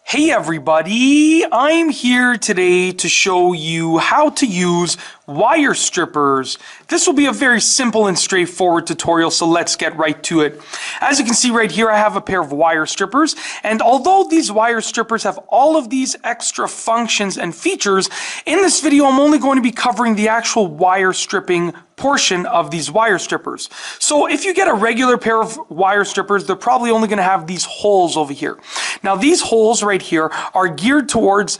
Hey everybody, I'm here today to show you how to use wire strippers. This will be a very simple and straightforward tutorial, so let's get right to it. As you can see right here, I have a pair of wire strippers, and although these wire strippers have all of these extra functions and features, in this video I'm only going to be covering the actual wire stripping portion of these wire strippers. So if you get a regular pair of wire strippers, they're probably only going to have these holes over here. Now these holes right here are geared towards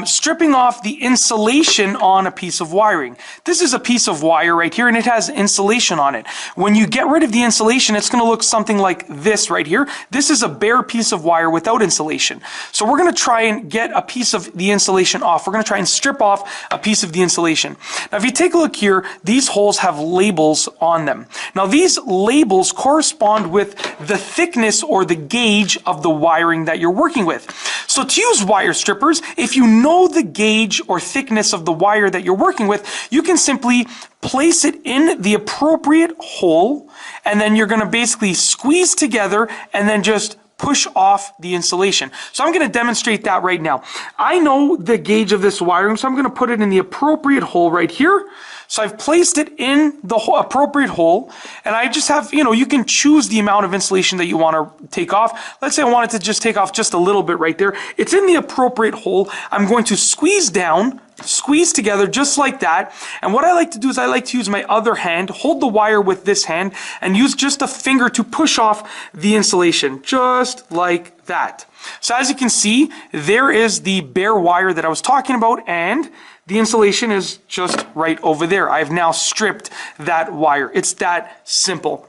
stripping off the insulation on a piece of wiring. This is a piece of wire right here and it has insulation on it. When you get rid of the insulation, it's going to look something like this right here. This is a bare piece of wire without insulation. So we're going to try and get a piece of the insulation off. We're going to try and strip off a piece of the insulation. Now if you take a look here, these holes have labels on them. Now these labels correspond with the thickness or the gauge of the wiring that you're working with. So to use wire strippers, if you know the gauge or thickness of the wire that you're working with, you can simply place it in the appropriate hole, and then you're going to basically squeeze together and then just push off the insulation. So I'm going to demonstrate that right now. I know the gauge of this wiring, so I'm going to put it in the appropriate hole right here. So I've placed it in the appropriate hole, and I just have, you can choose the amount of insulation that you want to take off. Let's say I wanted to just take off just a little bit right there. It's in the appropriate hole. I'm going to squeeze down, squeeze together just like that. And what I like to do is I like to use my other hand, hold the wire with this hand, and use just a finger to push off the insulation, just like that. So as you can see, there is the bare wire that I was talking about, and the insulation is just right over there. I've now stripped that wire. It's that simple.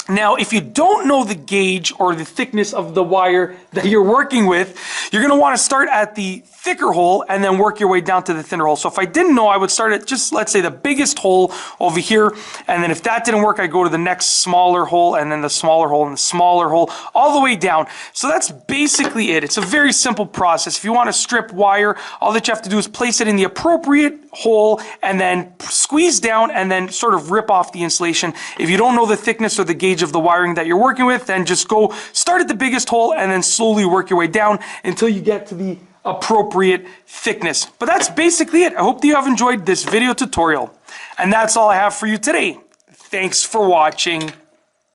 Now, if you don't know the gauge or the thickness of the wire that you're working with, you're going to want to start at the thicker hole and then work your way down to the thinner hole. So if I didn't know, I would start at just, let's say, the biggest hole over here. And then if that didn't work, I go to the next smaller hole and then the smaller hole and the smaller hole all the way down. So that's basically it. It's a very simple process. If you want to strip wire, all that you have to do is place it in the appropriate hole and then squeeze down and then sort of rip off the insulation. If you don't know the thickness or the gauge of the wiring that you're working with, then just go start at the biggest hole and then slowly work your way down until you get to the appropriate thickness. But that's basically it. I hope that you have enjoyed this video tutorial. And that's all I have for you today. Thanks for watching.